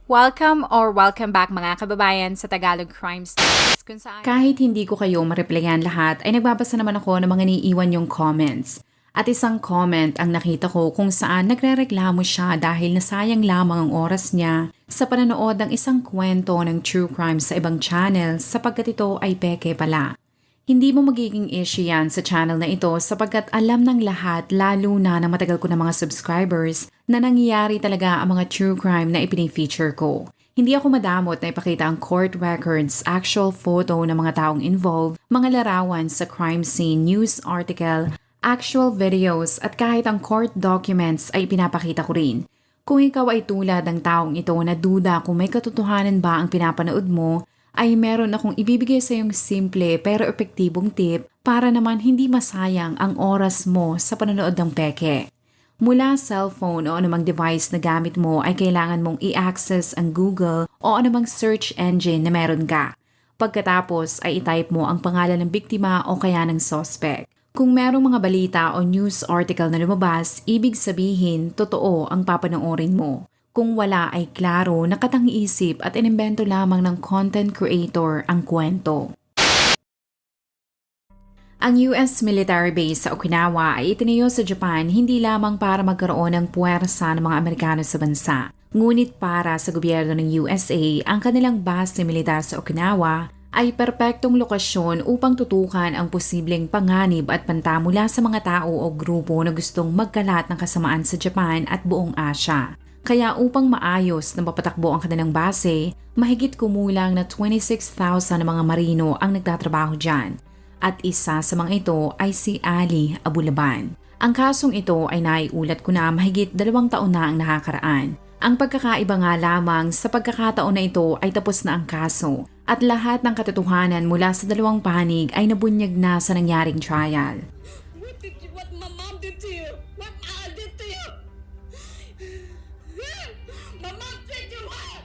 Welcome back mga kababayan sa Tagalog Crime Stories kung saan kahit hindi ko kayo ma-replyan lahat ay nagbabasa naman ako ng mga niiwan yung comments. At isang comment ang nakita ko kung saan nagrereklamo siya dahil nasayang lamang ang oras niya sa panonood ng isang kwento ng true crime sa ibang channel sapagkat ito ay peke pala. Hindi mo magiging issue yan sa channel na ito sapagkat alam ng lahat lalo na matagal ko na mga subscribers na nangyayari talaga ang mga true crime na ipini-feature ko. Hindi ako madamot na ipakita ang court records, actual photo ng mga taong involved, mga larawan sa crime scene, news article, actual videos at kahit ang court documents ay pinapakita ko rin. Kung ikaw ay tulad ng taong ito na duda kung may katotohanan ba ang pinapanood mo, ay meron akong ibibigay sa iyong simple pero epektibong tip para naman hindi masayang ang oras mo sa panonood ng peke. Mula cellphone o anumang device na gamit mo ay kailangan mong i-access ang Google o anumang search engine na meron ka. Pagkatapos ay i-type mo ang pangalan ng biktima o kaya ng suspect. Kung merong mga balita o news article na lumabas, ibig sabihin totoo ang papanoorin mo. Kung wala ay klaro, nakatang-isip at inimbento lamang ng content creator ang kwento. Ang US military base sa Okinawa ay itinayo sa Japan hindi lamang para magkaroon ng puwersa ng mga Amerikano sa bansa, ngunit para sa gobyerno ng USA ang kanilang base militar sa Okinawa ay perpektong lokasyon upang tutukan ang posibleng panganib at panta mula sa mga tao o grupo na gustong magkalat ng kasamaan sa Japan at buong Asya. Kaya upang maayos na mapatakbo ang kanilang base, mahigit kumulang na 26,000 na mga marino ang nagtatrabaho dyan. At isa sa mga ito ay si Ali Abulaban. Ang kasong ito ay naiulat ko na mahigit 2 taon na ang nakakaraan. Ang pagkakaiba nga lamang sa pagkakataon na ito ay tapos na ang kaso at lahat ng katotohanan mula sa dalawang panig ay nabunyag na sa nangyaring trial. What my mom did to you? What I did to you? My mom said you what?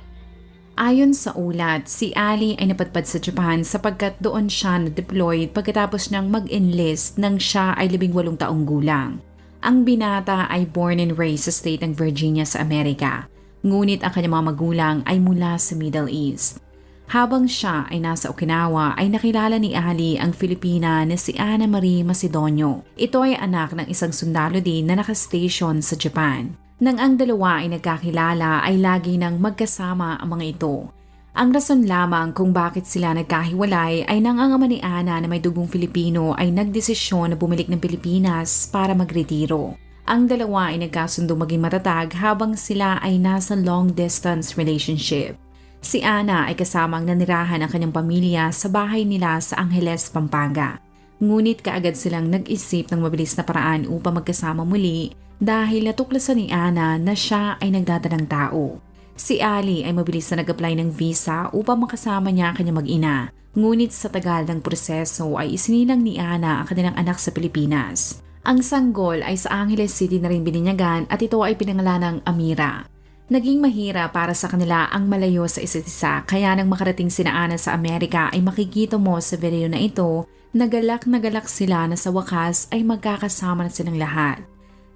Ayon sa ulat, si Ali ay napadpad sa Japan sapagkat doon siya na-deployed pagkatapos niyang mag-enlist nang siya ay 18 taong gulang. Ang binata ay born and raised sa state ng Virginia sa Amerika, ngunit ang kanyang mga magulang ay mula sa Middle East. Habang siya ay nasa Okinawa ay nakilala ni Ali ang Filipina na si Ana Marie Macedonio. Ito ay anak ng isang sundalo din na nakastation sa Japan. Nang ang dalawa ay nagkakilala ay lagi nang magkasama ang mga ito. Ang rason lamang kung bakit sila nagkahiwalay ay nang ang ama ni Ana na may dugong Filipino ay nagdesisyon na bumalik ng Pilipinas para magretiro. Ang dalawa ay nagkasundo maging matatag habang sila ay nasa long-distance relationship. Si Ana ay kasamang nanirahan ang kanyang pamilya sa bahay nila sa Angeles, Pampanga. Ngunit kaagad silang nag-isip ng mabilis na paraan upang magkasama muli dahil natuklasan ni Ana na siya ay nagdadalang tao. Si Ali ay mabilis na nag-apply ng visa upang makasama niya ang kanyang mag-ina. Ngunit sa tagal ng proseso ay isinilang ni Ana ang kanilang anak sa Pilipinas. Ang sanggol ay sa Angeles City na rin bininyagan at ito ay pinangalan ng Amira. Naging mahirap para sa kanila ang malayo sa isa't isa kaya nang makarating sina Ana sa Amerika ay makikita mo sa video na ito na galak sila na sa wakas ay magkakasama na silang lahat.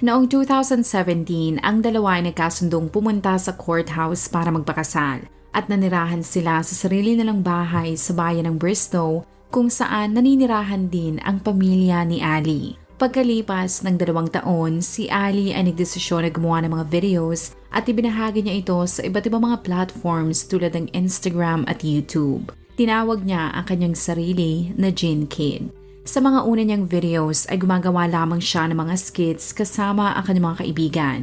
Noong 2017, ang dalawa ay nagkasundong pumunta sa courthouse para magpakasal at nanirahan sila sa sarili nilang bahay sa bayan ng Bristow kung saan naninirahan din ang pamilya ni Ali. Pagkalipas ng 2 taon, si Ali ay nagdesisyon na gumawa ng mga videos at ibinahagi niya ito sa iba't ibang mga platforms tulad ng Instagram at YouTube. Tinawag niya ang kanyang sarili na Jin Kid. Sa mga una niyang videos ay gumagawa lamang siya ng mga skits kasama ang kanyang mga kaibigan.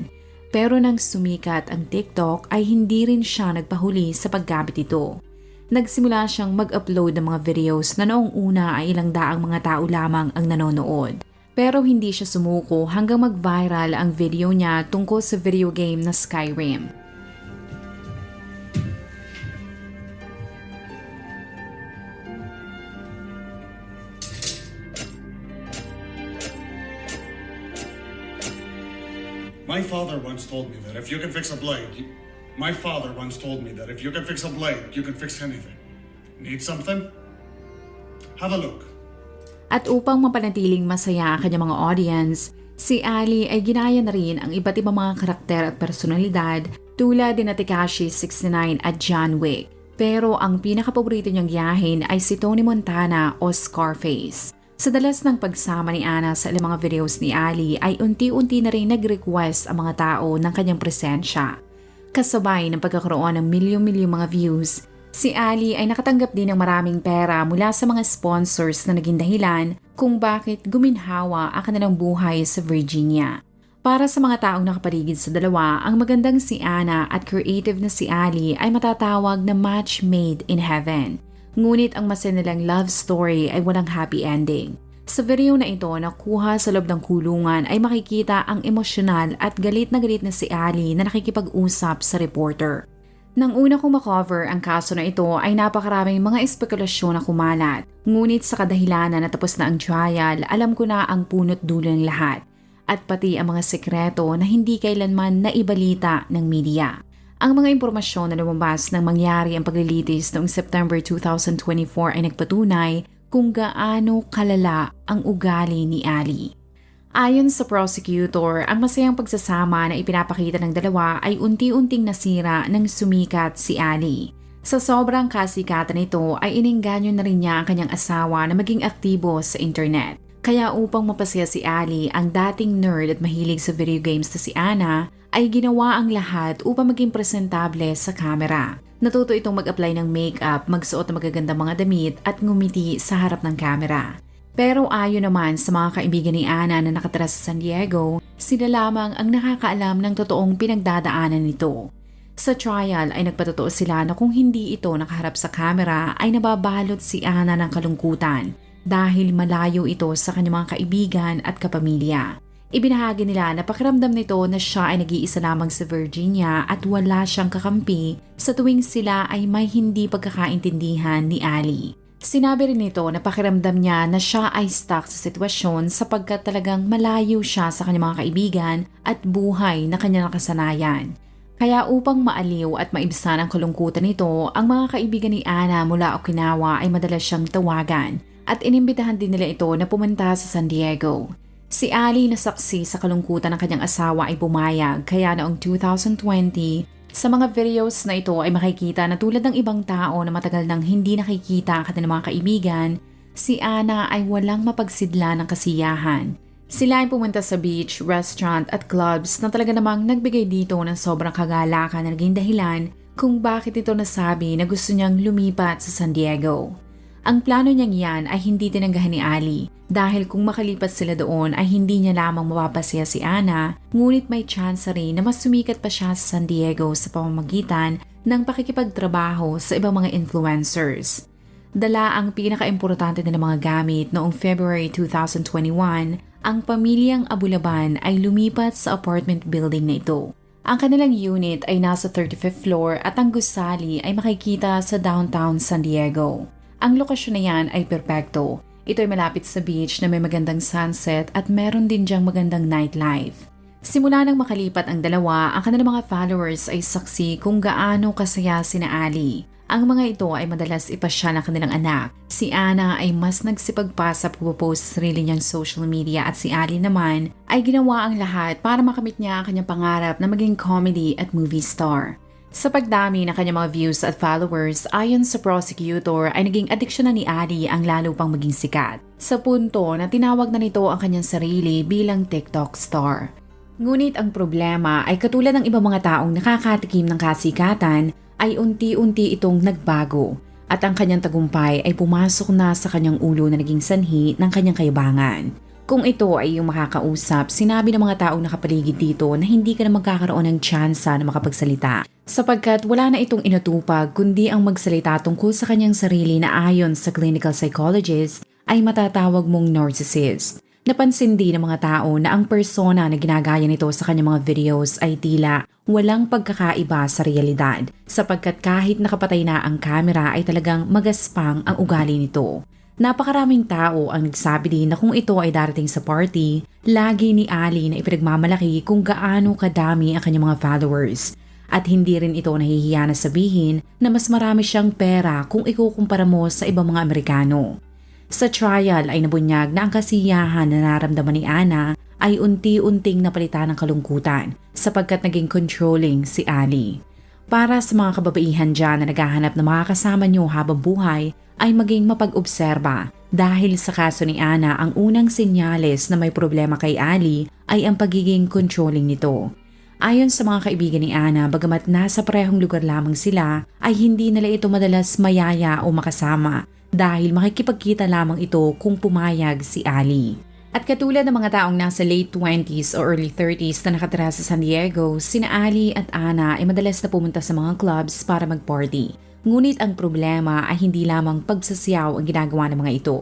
Pero nang sumikat ang TikTok ay hindi rin siya nagpahuli sa paggamit ito. Nagsimula siyang mag-upload ng mga videos na noong una ay ilang daang mga tao lamang ang nanonood. Pero hindi siya sumuko hanggang mag-viral ang video niya tungkol sa video game na Skyrim. My father once told me that if you can fix a blade, you can fix anything. Need something? Have a look. At upang mapanatiling masaya ang kanyang mga audience, si Ali ay ginaya na rin ang iba't ibang mga karakter at personalidad tulad din na Tekashi 69 at John Wick. Pero ang pinakapaborito niyang yahin ay si Tony Montana o Scarface. Sa dalas ng pagsama ni Ana sa ilang mga videos ni Ali ay unti-unti na rin nag-request ang mga tao ng kanyang presensya. Kasabay ng pagkakaroon ng milyon-milyong mga views, si Ali ay nakatanggap din ng maraming pera mula sa mga sponsors na naging dahilan kung bakit guminhawa ang kanilang buhay sa Virginia. Para sa mga taong nakapaligid sa dalawa, ang magandang si Ana at creative na si Ali ay matatawag na match made in heaven. Ngunit ang masinilang love story ay walang happy ending. Sa video na ito na kuha sa loob ng kulungan ay makikita ang emosyonal at galit na si Ali na nakikipag-usap sa reporter. Nang una kong makover ang kaso na ito ay napakaraming mga espekulasyon na kumalat. Ngunit sa kadahilanan na tapos na ang trial, alam ko na ang punot dulo ng lahat. At pati ang mga sekreto na hindi kailanman naibalita ng media. Ang mga impormasyon na lumabas nang mangyari ang paglilitis noong September 2024 ay nagpatunay kung gaano kalala ang ugali ni Ali. Ayon sa prosecutor, ang masayang pagsasama na ipinapakita ng dalawa ay unti-unting nasira nang sumikat si Ali. Sa sobrang kasikatan nito ay inengganyo na rin niya ang kanyang asawa na maging aktibo sa internet. Kaya upang mapasaya si Ali, ang dating nerd at mahilig sa video games na si Ana, ay ginawa ang lahat upang maging presentable sa camera. Natuto itong mag-apply ng makeup, magsuot ng magagandang mga damit at ngumiti sa harap ng camera. Pero ayon naman sa mga kaibigan ni Ana na nakatira sa San Diego, sila lamang ang nakakaalam ng totoong pinagdadaanan nito. Sa trial ay nagpatotoo sila na kung hindi ito nakaharap sa camera ay nababalot si Ana ng kalungkutan dahil malayo ito sa kanyang mga kaibigan at kapamilya. Ibinahagi nila na pakiramdam nito na siya ay nag-iisa lamang sa Virginia at wala siyang kakampi sa tuwing sila ay may hindi pagkakaintindihan ni Ali. Sinabi rin nito na pakiramdam niya na siya ay stuck sa sitwasyon sapagkat talagang malayo siya sa kanyang mga kaibigan at buhay na kanyang nakasanayan. Kaya upang maaliw at maibsan ang kalungkutan nito, ang mga kaibigan ni Ana mula Okinawa ay madalas siyang tawagan at inimbitahan din nila ito na pumunta sa San Diego. Si Ali na saksi sa kalungkutan ng kanyang asawa ay pumayag kaya noong 2020, sa mga videos na ito ay makikita na tulad ng ibang tao na matagal nang hindi nakikita ang kanilang mga kaibigan, si Ana ay walang mapagsidla ng kasiyahan. Sila ay pumunta sa beach, restaurant at clubs na talaga namang nagbigay dito ng sobrang kagalakan na naging dahilan kung bakit ito nasabi na gusto niyang lumipat sa San Diego. Ang plano niyang yan ay hindi tinanggahan ni Ali dahil kung makalipat sila doon ay hindi niya lamang mapapasaya si Ana, ngunit may chance rin na mas sumikat pa siya sa San Diego sa pamamagitan ng pakikipagtrabaho sa ibang mga influencers. Dala ang pinaka-importante na mga gamit noong February 2021, ang pamilyang Abulaban ay lumipat sa apartment building na ito. Ang kanilang unit ay nasa 35th floor at ang gusali ay makikita sa downtown San Diego. Ang lokasyon na yan ay perpekto. Ito ay malapit sa beach na may magandang sunset at meron din diyang magandang nightlife. Simula nang makalipat ang dalawa, ang kanilang mga followers ay saksi kung gaano kasaya sina Ali. Ang mga ito ay madalas ipasya ng kanilang anak. Si Ana ay mas nagsipagpa sa pagpopost sa sarili niyang social media at si Ali naman ay ginawa ang lahat para makamit niya ang kanyang pangarap na maging comedy at movie star. Sa pagdami ng kanyang mga views at followers, ayon sa prosecutor ay naging adiksyon na ni Ali ang lalo pang maging sikat. Sa punto na tinawag na nito ang kanyang sarili bilang TikTok star. Ngunit ang problema ay katulad ng ibang mga taong nakakatikim ng kasikatan ay unti-unti itong nagbago at ang kanyang tagumpay ay pumasok na sa kanyang ulo na naging sanhi ng kanyang kayabangan. Kung ito ay iyong makakausap, sinabi ng mga taong nakapaligid dito na hindi ka na magkakaroon ng tsansa na makapagsalita sapagkat wala na itong inutupag kundi ang magsalita tungkol sa kanyang sarili na ayon sa clinical psychologist ay matatawag mong narcissist. Napansin din ng mga tao na ang persona na ginagaya nito sa kanyang mga videos ay tila walang pagkakaiba sa realidad sapagkat kahit nakapatay na ang kamera ay talagang magaspang ang ugali nito. Napakaraming tao ang nagsabi din na kung ito ay darating sa party, lagi ni Ali na ipinagmamalaki kung gaano kadami ang kanyang mga followers. At hindi rin ito nahihiya na sabihin na mas marami siyang pera kung ikukumpara mo sa ibang mga Amerikano. Sa trial ay nabunyag na ang kasiyahan na nararamdaman ni Ana ay unti-unting napalitan ng kalungkutan sapagkat naging controlling si Ali. Para sa mga kababaihan dyan na naghahanap ng mga kasama niyo habang buhay ay maging mapag-obserba dahil sa kaso ni Ana ang unang senyales na may problema kay Ali ay ang pagiging controlling nito. Ayon sa mga kaibigan ni Ana, bagamat nasa parehong lugar lamang sila ay hindi nila ito madalas mayaya o makasama dahil makikipagkita lamang ito kung pumayag si Ali. At katulad ng mga taong nasa late 20s o early 30s na nakatira sa San Diego, sina Ali at Ana ay madalas na pumunta sa mga clubs para mag-party. Ngunit ang problema ay hindi lamang pagsasayaw ang ginagawa ng mga ito.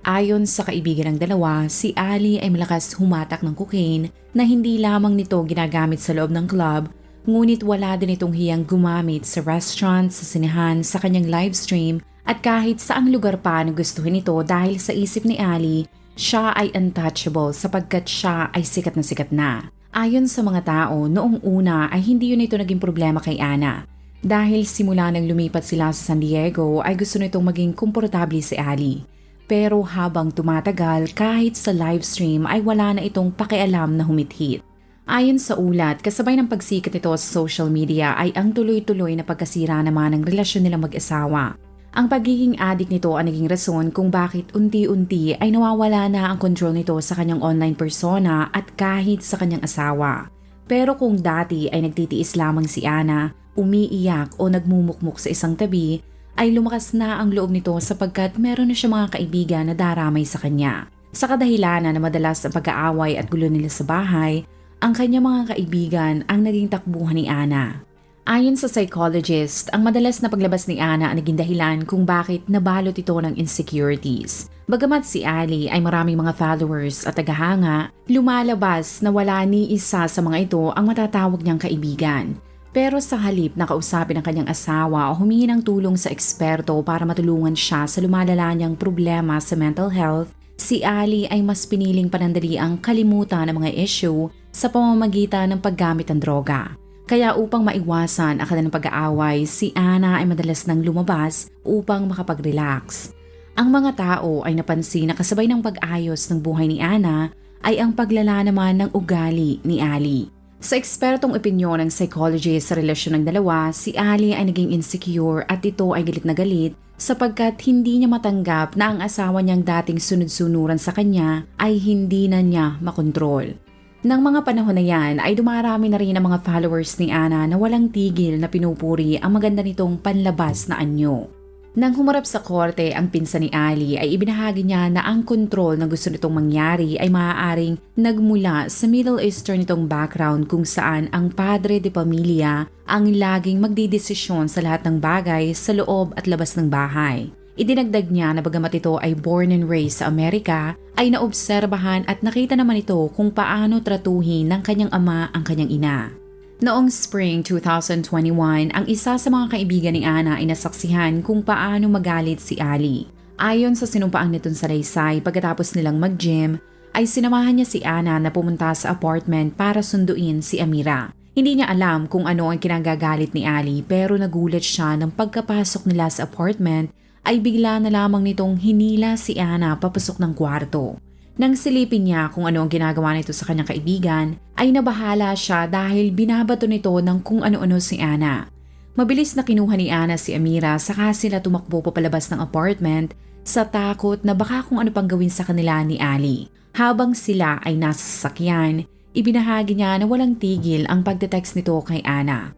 Ayon sa kaibigan ng dalawa, si Ali ay malakas humatak ng cocaine na hindi lamang nito ginagamit sa loob ng club, ngunit wala din itong hiyang gumamit sa restaurant, sa sinehan, sa kanyang livestream at kahit saang lugar pa na gustuhin ito dahil sa isip ni Ali, siya ay untouchable sapagkat siya ay sikat na. Ayon sa mga tao, noong una ay hindi yun ito naging problema kay Ana. Dahil simula nang lumipat sila sa San Diego ay gusto nitong maging komportable si Ali. Pero habang tumatagal, kahit sa livestream ay wala na itong pakialam na humithit. Ayon sa ulat, kasabay ng pagsikat nito sa social media ay ang tuloy-tuloy na pagkasira naman ng relasyon nilang mag-asawa. Ang pagiging addict nito ang naging rason kung bakit unti-unti ay nawawala na ang control nito sa kanyang online persona at kahit sa kanyang asawa. Pero kung dati ay nagtitiis lamang si Ana, umiiyak o nagmumukmuk sa isang tabi, ay lumakas na ang loob nito sapagkat meron na siya mga kaibigan na daramay sa kanya. Sa kadahilanan na madalas ang pag-aaway at gulo nila sa bahay, ang kanyang mga kaibigan ang naging takbuhan ni Ana. Ayon sa psychologist, ang madalas na paglabas ni Ana ang naging dahilan kung bakit nabalot ito ng insecurities. Bagamat si Ali ay maraming mga followers at tagahanga, lumalabas na wala ni isa sa mga ito ang matatawag niyang kaibigan. Pero sa halip na kausapin ang kanyang asawa o humingi ng tulong sa eksperto para matulungan siya sa lumalala niyang problema sa mental health, si Ali ay mas piniling panandali ang kalimutan ng mga issue sa pamamagitan ng paggamit ng droga. Kaya upang maiwasan ang kanilang pag-aaway, si Ana ay madalas nang lumabas upang makapag-relax. Ang mga tao ay napansin na kasabay ng pag-ayos ng buhay ni Ana ay ang paglala naman ng ugali ni Ali. Sa ekspertong opinyon ng psychologist sa relasyon ng dalawa, si Ali ay naging insecure at ito ay galit na galit sapagkat hindi niya matanggap na ang asawa niyang dating sunod-sunuran sa kanya ay hindi na niya makontrol. Nang mga panahon na yan ay dumarami na rin ang mga followers ni Ana na walang tigil na pinupuri ang maganda nitong panlabas na anyo. Nang humarap sa korte ang pinsan ni Ali ay ibinahagi niya na ang kontrol na gusto nitong mangyari ay maaaring nagmula sa Middle Eastern nitong background kung saan ang padre de pamilya ang laging magdidesisyon sa lahat ng bagay sa loob at labas ng bahay. Idinagdag niya na bagamat ito ay born and raised sa Amerika, ay naobserbahan at nakita naman ito kung paano tratuhin ng kanyang ama ang kanyang ina. Noong Spring 2021, ang isa sa mga kaibigan ni Ana ay nasaksihan kung paano magalit si Ali. Ayon sa sinumpaang nitong salaysay, pagkatapos nilang mag-gym, ay sinamahan niya si Ana na pumunta sa apartment para sunduin si Amira. Hindi niya alam kung ano ang kinagagalit ni Ali pero nagulat siya ng pagkapasok nila sa apartment ay bigla na lamang nitong hinila si Ana papasok ng kwarto. Nang silipin niya kung ano ang ginagawa nito sa kanyang kaibigan, ay nabahala siya dahil binabato nito ng kung ano-ano si Ana. Mabilis na kinuha ni Ana si Amira saka sila tumakbo papalabas ng apartment sa takot na baka kung ano pang gawin sa kanila ni Ali. Habang sila ay nasa sasakyan, ibinahagi niya na walang tigil ang pagte-text nito kay Ana.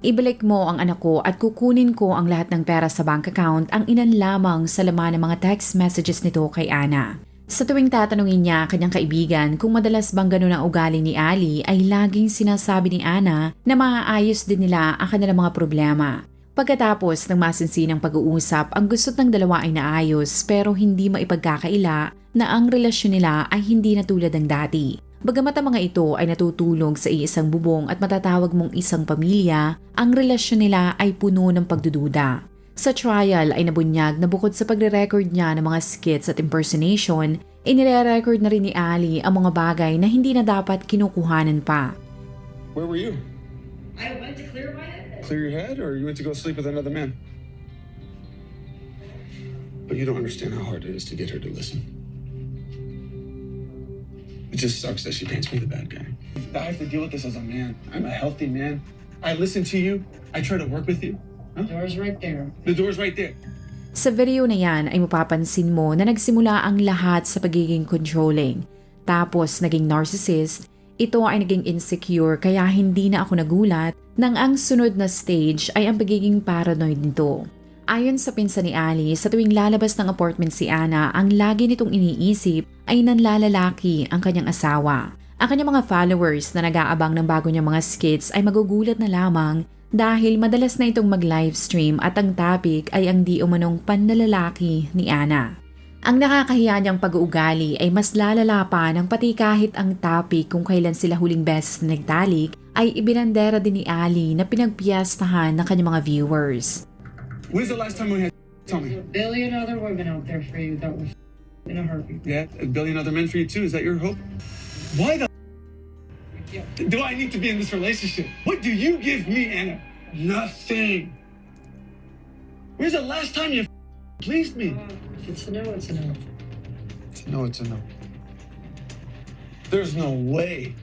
Ibalik mo ang anak ko at kukunin ko ang lahat ng pera sa bank account ang ilan lamang sa laman ng mga text messages nito kay Ana. Sa tuwing tatanungin niya kanyang kaibigan kung madalas bang ganun ang ugali ni Ali ay laging sinasabi ni Ana na maaayos din nila ang kanilang mga problema. Pagkatapos ng masinsinang pag-uusap, ang gusto ng dalawa ay naayos pero hindi maipagkakaila na ang relasyon nila ay hindi na tulad ng dati. Bagamat ang mga ito ay natutulong sa iisang bubong at matatawag mong isang pamilya, ang relasyon nila ay puno ng pagdududa. Sa trial ay nabunyag na bukod sa pagre-record niya ng mga skits at impersonation, inire-record na rin ni Ali ang mga bagay na hindi na dapat kinukuhanan pa. Where were you? I went to clear my head. Clear your head, or you went to go sleep with another man? But you don't understand how hard it is to get her to listen. It just sucks that she paints me the bad guy. I have to deal with this as a man. I'm a healthy man. I listen to you. I try to work with you. The door's right there. The door's right there. Sa video na yan ay mapapansin mo na nagsimula ang lahat sa pagiging controlling. Tapos naging narcissist, ito ay naging insecure kaya hindi na ako nagulat nang ang sunod na stage ay ang pagiging paranoid nito. Ayon sa pinsan ni Ali, sa tuwing lalabas ng apartment si Ana, ang lagi nitong iniisip ay nanlalalaki ang kanyang asawa. Ang kanyang mga followers na nag-aabang ng bago niyang mga skits ay magugulat na lamang dahil madalas na itong mag-livestream at ang topic ay ang di umanong panlalalaki ni Ana. Ang nakakahiya niyang pag-uugali ay mas lalala pa ng pati kahit ang topic kung kailan sila huling beses na nagtalik ay ibinandera din ni Ali na pinagpiyastahan ng kanyang mga viewers. When's the last time we had? Tell There's me. a billion other women out there for you that will in a heartbeat. Yeah, a billion other men for you too. Is that your hope? Why the do I need to be in this relationship? What do you give me, Anna? Nothing. When's the last time you pleased me? If it's a no, it's a no. It's a no, it's a no. There's no way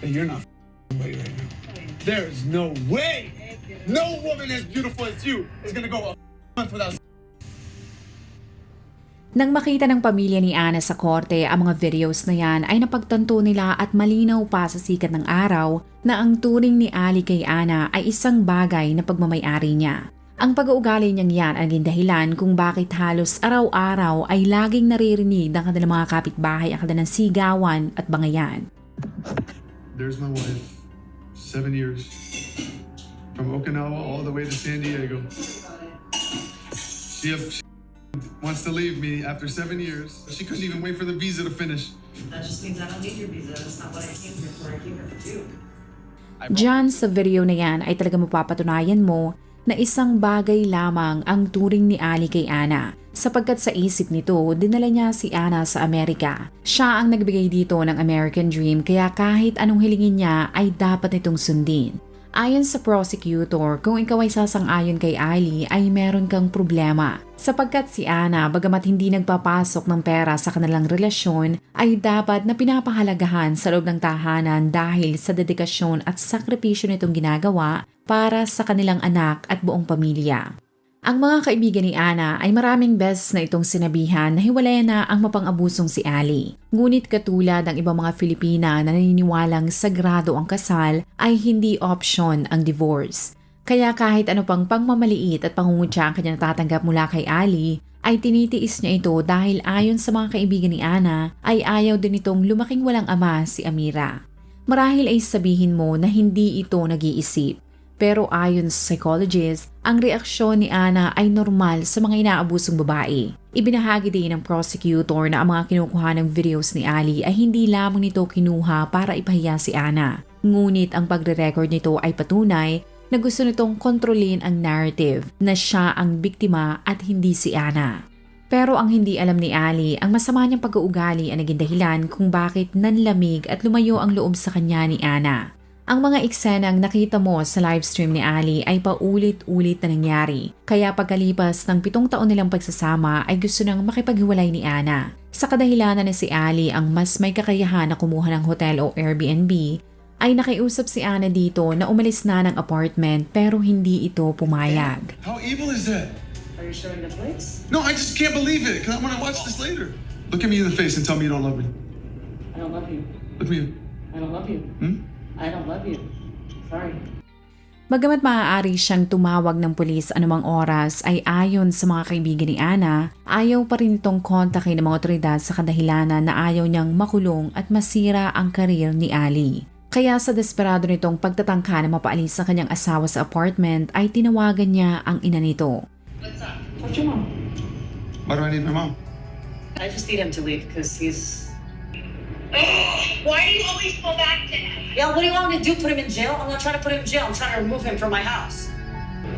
that you're not somebody right now. There is no way. No woman as beautiful as you is gonna go a month without. Nang makita ng pamilya ni Ana sa korte ang mga videos na yan ay napagtanto nila at malinaw pa sa sikat ng araw na ang turing ni Ali kay Ana ay isang bagay na pagmamay-ari niya. Ang pag-uugali niyang yan ang naging dahilan kung bakit halos araw-araw ay laging naririnig ng kanilang mga kapitbahay ang kanilang sigawan at bangayan. There's my wife, 7 years, from Okinawa all the way to San Diego. She wants to leave me after 7 years. She couldn't even wait for the visa to finish. That just means I don't need your visa. That's not what I came here for. I came here for you. Diyan sa video na yan ay talaga mapapatunayan mo na isang bagay lamang ang turing ni Ali kay Ana. Sapagkat sa isip nito, dinala niya si Ana sa Amerika. Siya ang nagbigay dito ng American Dream kaya kahit anong hilingin niya ay dapat nitong sundin. Ayon sa prosecutor, kung ikaw ay sasang-ayon kay Ali ay meron kang problema. Sapagkat si Ana, bagamat hindi nagpapasok ng pera sa kanilang relasyon, ay dapat na pinapahalagahan sa loob ng tahanan dahil sa dedikasyon at sakripisyo nitong ginagawa para sa kanilang anak at buong pamilya. Ang mga kaibigan ni Ana ay maraming beses na itong sinabihan na hiwalayan na ang mapang-abusong si Ali. Ngunit katulad ng ibang mga Filipina na naniniwalang sagrado ang kasal ay hindi option ang divorce. Kaya kahit ano pang pangmamaliit at pangungutya ang kanya natatanggap mula kay Ali, ay tinitiis niya ito dahil ayon sa mga kaibigan ni Ana ay ayaw din itong lumaking walang ama si Amira. Marahil ay sabihin mo na hindi ito nag-iisip. Pero ayon sa psychologist, ang reaksyon ni Ana ay normal sa mga inaabusong babae. Ibinahagi din ng prosecutor na ang mga kinukuha ng videos ni Ali ay hindi lamang nito kinuha para ipahiya si Ana. Ngunit ang pagre-record nito ay patunay na gusto nitong kontrolin ang narrative na siya ang biktima at hindi si Ana. Pero ang hindi alam ni Ali, ang masama niyang pag-uugali ang naging dahilan kung bakit nanlamig at lumayo ang loob sa kanya ni Ana. Ang mga eksenang nakita mo sa livestream ni Ali ay paulit-ulit na nangyari. Kaya pagkalipas ng 7 taon nilang pagsasama ay gusto nang makipaghiwalay ni Ana. Sa kadahilanan na si Ali ang mas may kakayahan na kumuha ng hotel o Airbnb, ay nakiusap si Ana dito na umalis na ng apartment pero hindi ito pumayag. How evil is that? Are you showing the place? No, I just can't believe it. Because I want to watch this later. Look at me in the face and tell me you don't love me. I don't love you. Look at me. I don't love you. I don't love you. Sorry. Bagamat maaari siyang tumawag ng pulis anumang oras ay ayon sa mga kaibigan ni Ana, ayaw pa rin itong kontakin ng mga otoridad sa kadahilanan na ayaw niyang makulong at masira ang karir ni Ali. Kaya sa desperado nitong pagtatangka na mapaalis sa kanyang asawa sa apartment ay tinawagan niya ang ina nito. What's up? What's your mom? Why do I need my mom? I just need him to leave because he's... Why do you always go back to him? Yeah, what do you want me to do? Put him in jail? I'm not trying to put him in jail. I'm trying to remove him from my house.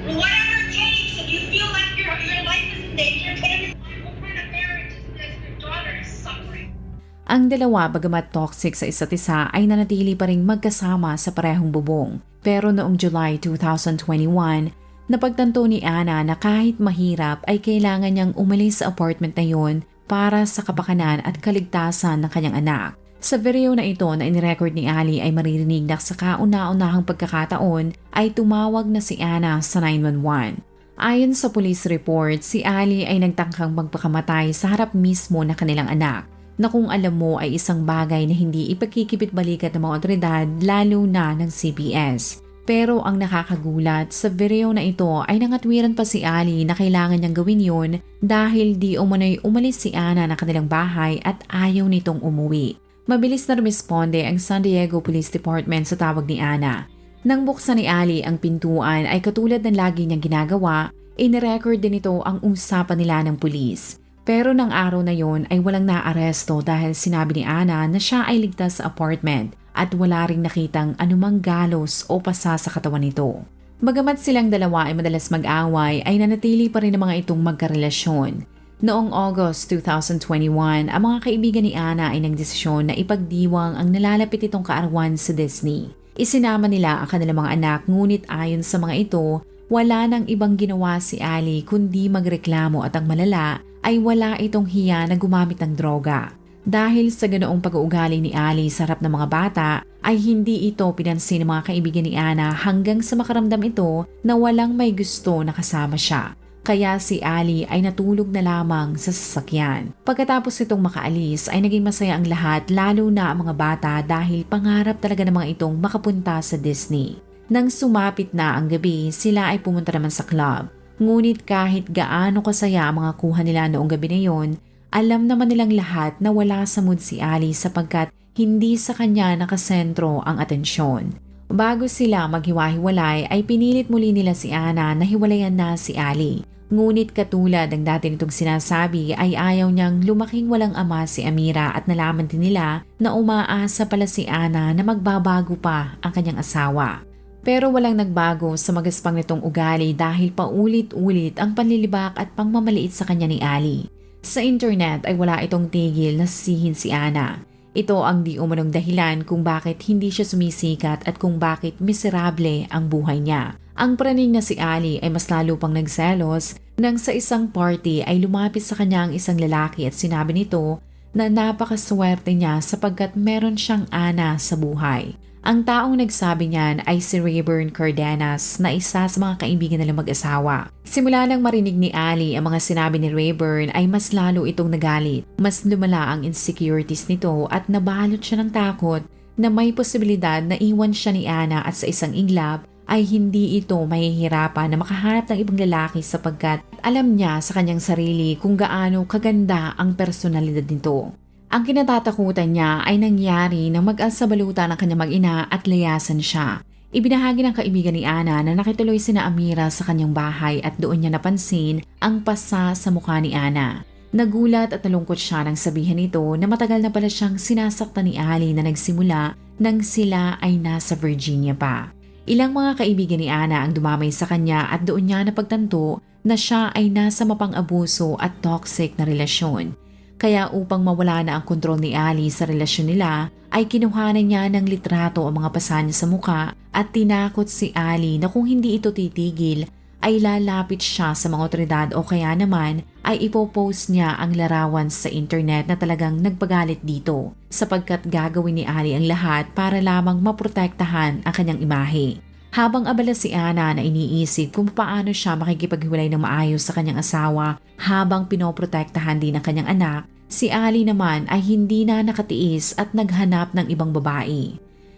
Whatever it takes, if you feel like your life is in danger, put him in what kind of marriage is this? Your daughter is suffering. Ang dalawa, bagamat toxic sa isa't isa, ay nanatili pa ring magkasama sa parehong bubong. Pero noong July 2021, Napagtanto ni Ana na kahit mahirap ay kailangan niyang umalis sa apartment na yun para sa kapakanan at kaligtasan ng kanyang anak. Sa video na ito na inirecord ni Ali ay maririnig na sa kauna-unahang pagkakataon ay tumawag na si Ana sa 911. Ayon sa police report, si Ali ay nagtangkang magpakamatay sa harap mismo ng kanilang anak na kung alam mo ay isang bagay na hindi ipagkikipit-balikat ng mga otoridad lalo na ng CPS. Pero ang nakakagulat sa video na ito ay nangatwiran pa si Ali na kailangan niyang gawin yun dahil di umano'y umalis si Ana ng kanilang bahay at ayaw nitong umuwi. Mabilis na rumisponde ang San Diego Police Department sa tawag ni Ana. Nang buksan ni Ali ang pintuan ay katulad ng lagi niyang ginagawa, inirecord din ito ang usapan nila ng pulis. Pero ng araw na yon ay walang naaresto dahil sinabi ni Ana na siya ay ligtas sa apartment at wala ring nakitang anumang galos o pasa sa katawan nito. Bagamat silang dalawa ay madalas mag-away ay nanatili pa rin ang mga itong magkarelasyon. Noong August 2021, ang mga kaibigan ni Ana ay nagdesisyon na ipagdiwang ang nalalapit itong kaarawan sa Disney. Isinama nila ang kanilang mga anak ngunit ayon sa mga ito, wala nang ibang ginawa si Ali kundi magreklamo at ang malala ay wala itong hiya na gumamit ng droga. Dahil sa ganoong pag-uugali ni Ali sa harap ng mga bata, ay hindi ito pinansin ng mga kaibigan ni Ana hanggang sa makaramdam ito na walang may gusto na kasama siya. Kaya si Ali ay natulog na lamang sa sasakyan. Pagkatapos itong makaalis ay naging masaya ang lahat lalo na ang mga bata dahil pangarap talaga ng mga itong makapunta sa Disney. Nang sumapit na ang gabi, sila ay pumunta naman sa club. Ngunit kahit gaano kasaya ang mga kuha nila noong gabi na yon, alam naman nilang lahat na wala sa mood si Ali sapagkat hindi sa kanya nakasentro ang atensyon. Bago sila maghiwa-hiwalay ay pinilit muli nila si Ana na hiwalayan na si Ali. Ngunit katulad ng dati nitong sinasabi ay ayaw niyang lumaking walang ama si Amira at nalaman din nila na umaasa pala si Ana na magbabago pa ang kanyang asawa. Pero walang nagbago sa magaspang nitong ugali dahil paulit-ulit ang panlilibak at pangmamaliit sa kanya ni Ali. Sa internet ay wala itong tigil na sisihin si Ana. Ito ang di umanong dahilan kung bakit hindi siya sumisikat at kung bakit miserable ang buhay niya. Ang praning na si Ali ay mas lalo pang nagselos nang sa isang party ay lumapit sa kanya ang isang lalaki at sinabi nito na napakaswerte niya sapagkat meron siyang Ana sa buhay. Ang taong nagsabi niyan ay si Rayburn Cardenas na isa sa mga kaibigan nilang mag-asawa. Simula nang marinig ni Ali ang mga sinabi ni Rayburn ay mas lalo itong nagalit. Mas lumala ang insecurities nito at nabalot siya ng takot na may posibilidad na iwan siya ni Ana at sa isang iglap ay hindi ito mahihirapan na makahanap ng ibang lalaki sapagkat alam niya sa kanyang sarili kung gaano kaganda ang personalidad nito. Ang kinatatakutan niya ay nangyari nang mag-alsabalutan ng kanyang mag-ina at layasan siya. Ibinahagi ng kaibigan ni Ana na nakituloy sina Amira sa kanyang bahay at doon niya napansin ang pasa sa mukha ni Ana. Nagulat at nalungkot siya nang sabihin nito na matagal na pala siyang sinasaktan ni Ali na nagsimula nang sila ay nasa Virginia pa. Ilang mga kaibigan ni Ana ang dumamay sa kanya at doon niya napagtanto na siya ay nasa mapang-abuso at toxic na relasyon. Kaya upang mawala na ang kontrol ni Ali sa relasyon nila, ay kinuhanan niya ng litrato ang mga pasa niya sa mukha at tinakot si Ali na kung hindi ito titigil, ay lalapit siya sa mga otoridad o kaya naman ay ipopost niya ang larawan sa internet na talagang nagpagalit dito sapagkat gagawin ni Ali ang lahat para lamang maprotektahan ang kanyang imahe. Habang abala si Ana na iniisip kung paano siya makikipaghiwalay ng maayos sa kanyang asawa habang pinoprotektahan din ang kanyang anak, si Ali naman ay hindi na nakatiis at naghanap ng ibang babae.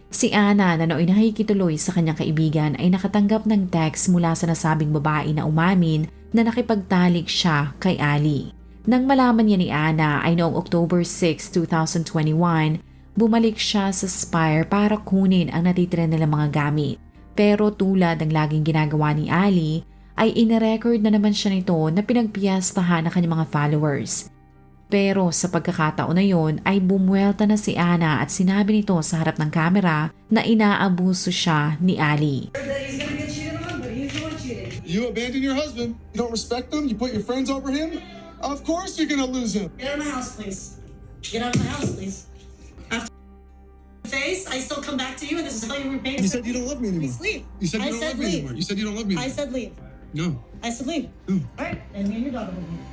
Si Ana na nooy nakikituloy sa kanyang kaibigan ay nakatanggap ng text mula sa nasabing babae na umamin na nakipagtalik siya kay Ali. Nang malaman niya ni Ana ay noong October 6, 2021, bumalik siya sa Spire para kunin ang natitira nilang mga gamit. Pero tulad ng laging ginagawa ni Ali, ay inirecord na naman siya nito na pinagpiyastahan ng kanyang mga followers. Pero sa pagkakataon na yon ay bumuelta na si Ana at sinabi nito sa harap ng kamera na inaabuso siya ni Ali. He's gonna get cheated on, but he's the one cheating. You abandon your husband. You don't respect him. You put your friends over him. Of course you're gonna lose him. Get out of my house, please. Get out of my house, please. After face, I still come back to you, and this is how you repay me. You said you don't love me anymore. Please leave. You said I you don't said love me leave. anymore. You said you don't love me I anymore. said leave. No. I said leave. Alright, and me and your daughter will leave.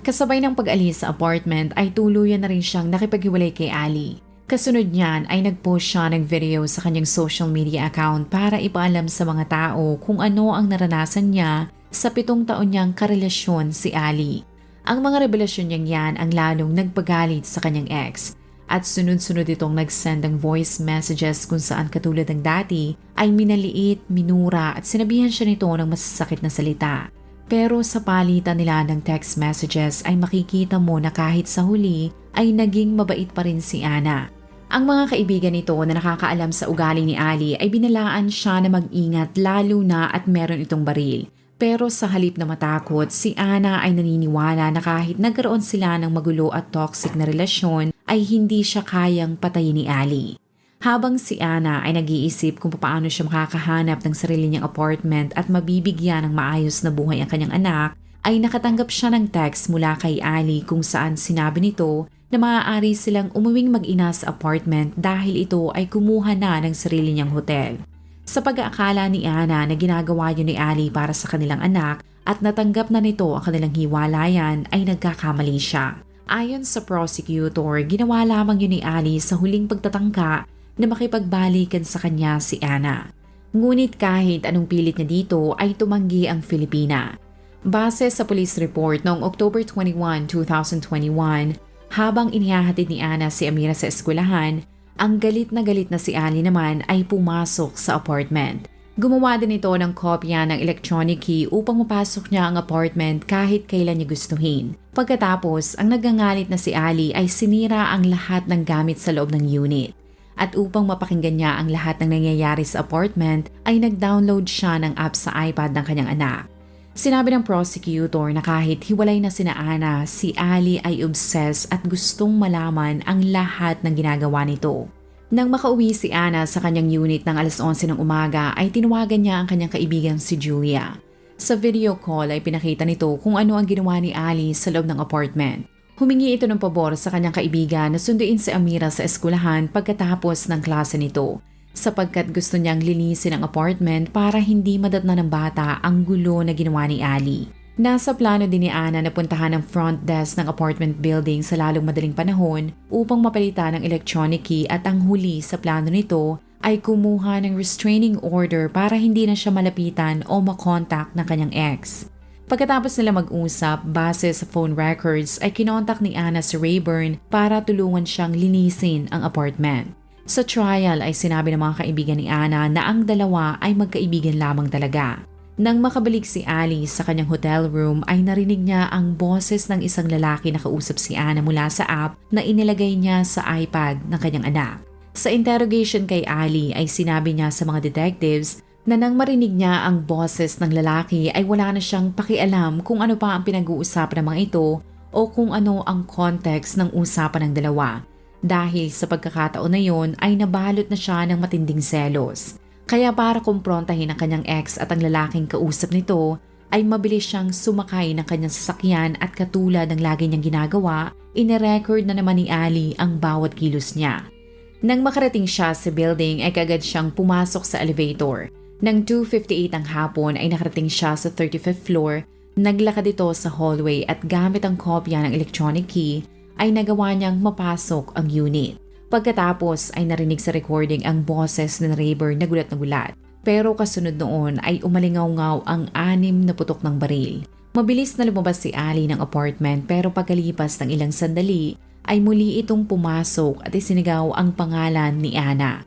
Kasabay ng pag-alis sa apartment ay tuluyan na rin siyang nakipaghiwalay kay Ali. Kasunod niyan ay nag-post siya ng video sa kanyang social media account para ipaalam sa mga tao kung ano ang naranasan niya sa 7 taon niyang karelasyon si Ali. Ang mga revelasyon niyang yan ang lalong nagpagalit sa kanyang ex at sunod-sunod itong nag-send ng voice messages kung saan katulad ng dati ay minaliit, minura at sinabihan siya nito ng masasakit na salita. Pero sa palitan nila ng text messages ay makikita mo na kahit sa huli ay naging mabait pa rin si Ana. Ang mga kaibigan nito na nakakaalam sa ugali ni Ali ay binalaan siya na mag-ingat lalo na at meron itong baril. Pero sa halip na matakot, si Ana ay naniniwala na kahit nagkaroon sila ng magulo at toxic na relasyon ay hindi siya kayang patayin ni Ali. Habang si Ana ay nag-iisip kung paano siya makakahanap ng sarili niyang apartment at mabibigyan ng maayos na buhay ang kanyang anak, ay nakatanggap siya ng text mula kay Ali kung saan sinabi nito na maaari silang umuwing mag-ina sa apartment dahil ito ay kumuha na ng sarili niyang hotel. Sa pag-aakala ni Ana na ginagawa yun ni Ali para sa kanilang anak at natanggap na nito ang kanilang hiwalayan ay nagkakamali siya. Ayon sa prosecutor, ginawa lamang yun ni Ali sa huling pagtatangka na makipagbalikan sa kanya si Ana. Ngunit kahit anong pilit niya dito ay tumanggi ang Filipina. Base sa police report noong October 21, 2021, habang inihahatid ni Ana si Amira sa eskwelahan, ang galit na si Ali naman ay pumasok sa apartment. Gumawa din ito ng kopya ng electronic key upang mapasok niya ang apartment kahit kailan niya gustuhin. Pagkatapos, ang nagangalit na si Ali ay sinira ang lahat ng gamit sa loob ng unit. At upang mapakinggan niya ang lahat ng nangyayari sa apartment, ay nag-download siya ng app sa iPad ng kanyang anak. Sinabi ng prosecutor na kahit hiwalay na sina Ana, si Ali ay obsessed at gustong malaman ang lahat ng ginagawa nito. Nang makauwi si Ana sa kanyang unit ng alas 11 ng umaga ay tinawagan niya ang kanyang kaibigan si Julia. Sa video call ay pinakita nito kung ano ang ginawa ni Ali sa loob ng apartment. Humingi ito ng pabor sa kanyang kaibigan na sunduin si Amira sa eskwelahan pagkatapos ng klase nito sapagkat gusto niyang linisin ang apartment para hindi madatna ng bata ang gulo na ginawa ni Ali. Nasa plano din ni Ana na puntahan ang front desk ng apartment building sa lalong madaling panahon upang mapalitan ang electronic key at ang huli sa plano nito ay kumuha ng restraining order para hindi na siya malapitan o makontak ng kanyang ex. Pagkatapos nila mag-usap, base sa phone records ay kinontak ni Ana si Rayburn para tulungan siyang linisin ang apartment. Sa trial ay sinabi ng mga kaibigan ni Ana na ang dalawa ay magkaibigan lamang talaga. Nang makabalik si Ali sa kanyang hotel room ay narinig niya ang boses ng isang lalaki na kausap si Ana mula sa app na inilagay niya sa iPad ng kanyang anak. Sa interrogation kay Ali ay sinabi niya sa mga detectives na nang marinig niya ang boses ng lalaki ay wala na siyang pakialam kung ano pa ang pinag-uusapan ng mga ito o kung ano ang context ng usapan ng dalawa. Dahil sa pagkakataon na yon ay nabalot na siya ng matinding selos. Kaya para kumprontahin ang kanyang ex at ang lalaking kausap nito ay mabilis siyang sumakay ng kanyang sasakyan at katulad ng lagi niyang ginagawa, ine-record na naman ni Ali ang bawat kilos niya. Nang makarating siya sa building ay kagad siyang pumasok sa elevator. Nang 2:58 ang hapon ay nakarating siya sa 35th floor, naglakad ito sa hallway at gamit ang kopya ng electronic key ay nagawa niyang mapasok ang unit. Pagkatapos ay narinig sa recording ang boses ni Rayburn na gulat. Pero kasunod noon ay umalingaw-ngaw ang 6 na putok ng baril. Mabilis na lumabas si Ali ng apartment pero pagkalipas ng ilang sandali ay muli itong pumasok at isinigaw ang pangalan ni Ana.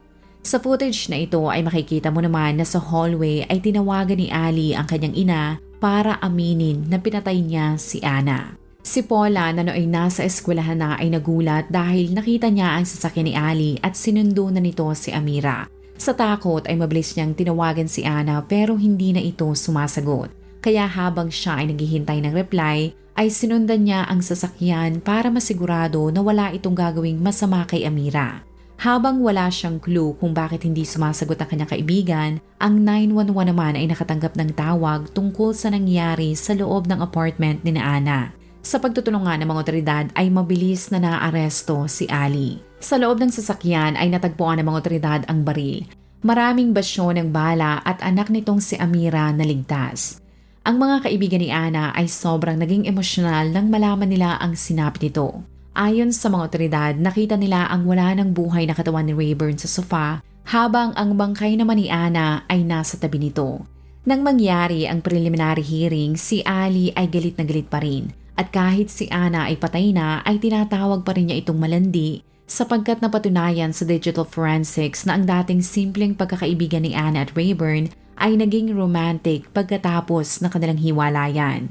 Sa footage na ito ay makikita mo naman na sa hallway ay tinawagan ni Ali ang kanyang ina para aminin na pinatay niya si Ana. Si Paula na nooy nasa eskwelahan na ay nagulat dahil nakita niya ang sasakyan ni Ali at sinundo na nito si Amira. Sa takot ay mabilis niyang tinawagan si Ana pero hindi na ito sumasagot. Kaya habang siya ay naghihintay ng reply ay sinundan niya ang sasakyan para masigurado na wala itong gagawing masama kay Amira. Habang wala siyang clue kung bakit hindi sumasagot ang kanyang kaibigan, ang 911 naman ay nakatanggap ng tawag tungkol sa nangyari sa loob ng apartment ni Ana. Sa pagtutulungan ng mga otoridad ay mabilis na naaresto si Ali. Sa loob ng sasakyan ay natagpuan ng mga otoridad ang baril. Maraming basyo ng bala at anak nitong si Amira na ligtas. Ang mga kaibigan ni Ana ay sobrang naging emosyonal nang malaman nila ang sinabi nito. Ayon sa mga otoridad, nakita nila ang wala ng buhay na katawan ni Rayburn sa sofa habang ang bangkay naman ni Ana ay nasa tabi nito. Nang mangyari ang preliminary hearing, si Ali ay galit na galit pa rin. At kahit si Ana ay patay na, ay tinatawag pa rin niya itong malandi sapagkat napatunayan sa digital forensics na ang dating simpleng pagkakaibigan ni Ana at Rayburn ay naging romantic pagkatapos ng kanilang hiwalayan.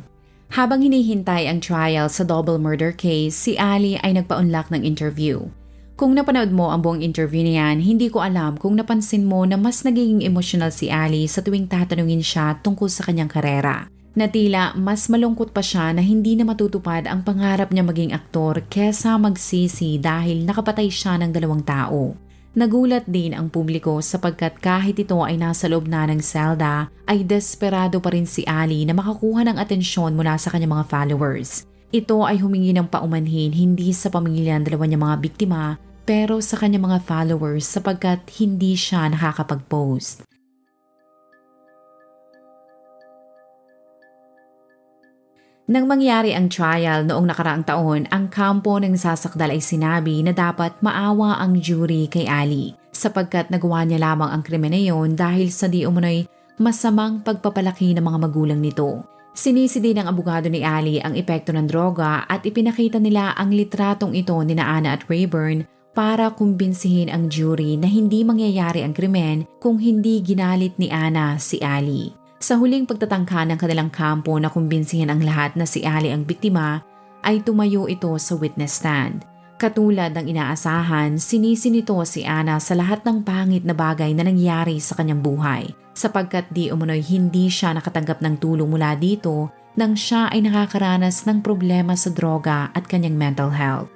Habang hinihintay ang trial sa double murder case, si Ali ay nagpa-unlock ng interview. Kung napanood mo ang buong interview niyan, hindi ko alam kung napansin mo na mas nagiging emotional si Ali sa tuwing tatanungin siya tungkol sa kanyang karera. Na tila mas malungkot pa siya na hindi na matutupad ang pangarap niya maging aktor kesa magsisi dahil nakapatay siya ng 2 tao. Nagulat din ang publiko sapagkat kahit ito ay nasa loob na ng selda, ay desperado pa rin si Ali na makakuha ng atensyon mula sa kanyang mga followers. Ito ay humingi ng paumanhin hindi sa pamilya ng 2 niyang mga biktima pero sa kanyang mga followers sapagkat hindi siya nakakapag-post. Nang mangyari ang trial noong nakaraang taon, ang kampo ng sasakdal ay sinabi na dapat maawa ang jury kay Ali sapagkat nagawa niya lamang ang krimen na iyon dahil sa di umano'y masamang pagpapalaki ng mga magulang nito. Sinisi din ng abogado ni Ali ang epekto ng droga at ipinakita nila ang litratong ito ni Ana at Rayburn para kumbinsihin ang jury na hindi mangyayari ang krimen kung hindi ginalit ni Ana si Ali. Sa huling pagtatangka ng kanilang kampo na kumbinsihin ang lahat na si Ali ang biktima, ay tumayo ito sa witness stand. Katulad ng inaasahan, sinisi nito si Ana sa lahat ng pangit na bagay na nangyari sa kanyang buhay, sapagkat di umano'y hindi siya nakatanggap ng tulong mula dito nang siya ay nakakaranas ng problema sa droga at kanyang mental health.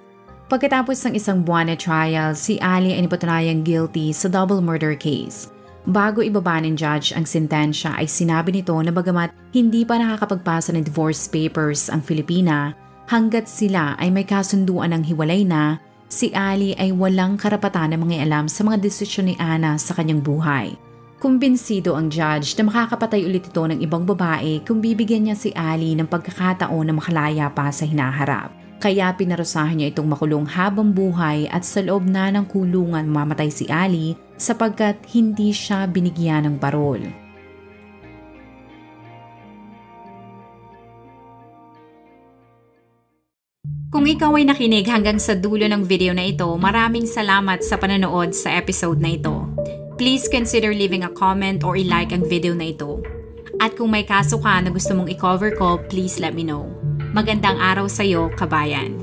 Pagkatapos ng 1 buwan na trial, si Ali ay napatunayang guilty sa double murder case. Bago ibaba ng judge ang sentensya ay sinabi nito na bagamat hindi pa nakakapagpasa ng divorce papers ang Filipina, hanggat sila ay may kasunduan ng hiwalay na, si Ali ay walang karapatan na mangialam sa mga desisyon ni Ana sa kanyang buhay. Kumbinsido ang judge na makakapatay ulit ito ng ibang babae kung bibigyan niya si Ali ng pagkakataon na makalaya pa sa hinaharap. Kaya pinarusahan niya itong makulong habang buhay at sa loob na ng kulungan mamatay si Ali sapagkat hindi siya binigyan ng parol. Kung ikaw ay nakinig hanggang sa dulo ng video na ito, maraming salamat sa panonood sa episode na ito. Please consider leaving a comment or i-like ang video na ito. At kung may kaso ka na gusto mong i-cover ko, please let me know. Magandang araw sa iyo, kabayan.